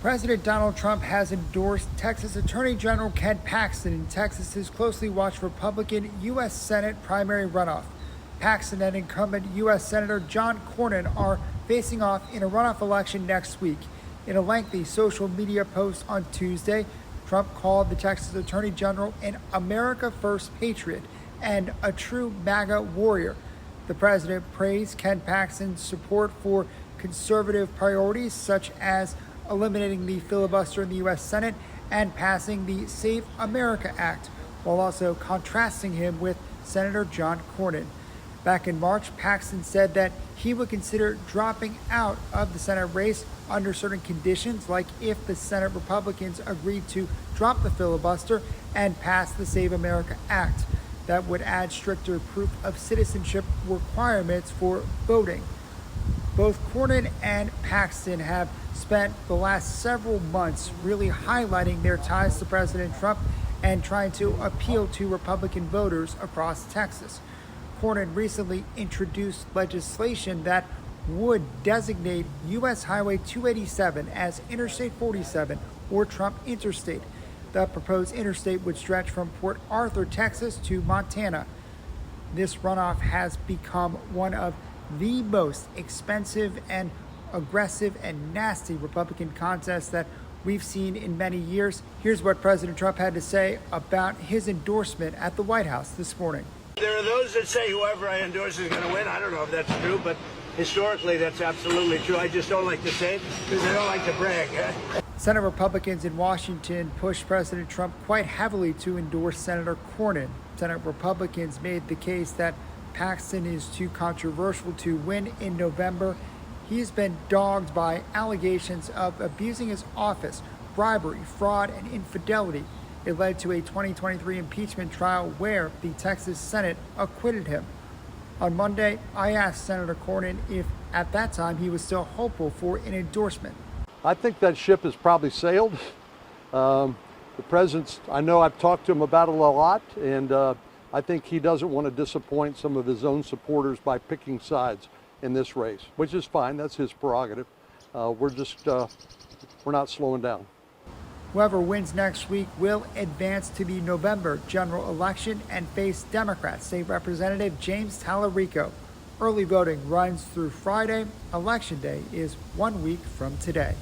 President Donald Trump has endorsed Texas Attorney General Ken Paxton in Texas's closely watched Republican U.S. Senate primary runoff. Paxton and incumbent U.S. Senator John Cornyn are facing off in a runoff election next week. In a lengthy social media post on Tuesday, Trump called the Texas Attorney General an America First patriot and a true MAGA warrior. The president praised Ken Paxton's support for conservative priorities such as eliminating the filibuster in the U.S. Senate and passing the Save America Act, while also contrasting him with Senator John Cornyn. Back in March, Paxton said that he would consider dropping out of the Senate race under certain conditions, like if the Senate Republicans agreed to drop the filibuster and pass the Save America Act. That would add stricter proof of citizenship requirements for voting. Both Cornyn and Paxton have spent the last several months really highlighting their ties to President Trump and trying to appeal to Republican voters across Texas. Cornyn recently introduced legislation that would designate U.S. Highway 287 as Interstate 47 or Trump Interstate. The proposed interstate would stretch from Port Arthur, Texas to Montana. This runoff has become one of the most expensive and aggressive and nasty Republican contests that we've seen in many years. Here's what President Trump had to say about his endorsement at the White House this morning. There are those that say whoever I endorse is going to win. I don't know if that's true, but historically that's absolutely true. I just don't like to say it because I don't like to brag. Senate Republicans in Washington pushed President Trump quite heavily to endorse Senator Cornyn. Senate Republicans made the case that Paxton is too controversial to win in November. He's been dogged by allegations of abusing his office, bribery, fraud, and infidelity. It led to a 2023 impeachment trial where the Texas Senate acquitted him. On Monday, I asked Senator Cornyn if at that time he was still hopeful for an endorsement. I think that ship has probably sailed. The president's, I know I've talked to him about it a lot, and I think he doesn't want to disappoint some of his own supporters by picking sides in this race, which is fine. That's his prerogative. We're not slowing down. Whoever wins next week will advance to the November general election and face Democrat State Representative James Tallarico. Early voting runs through Friday. Election day is 1 week from today.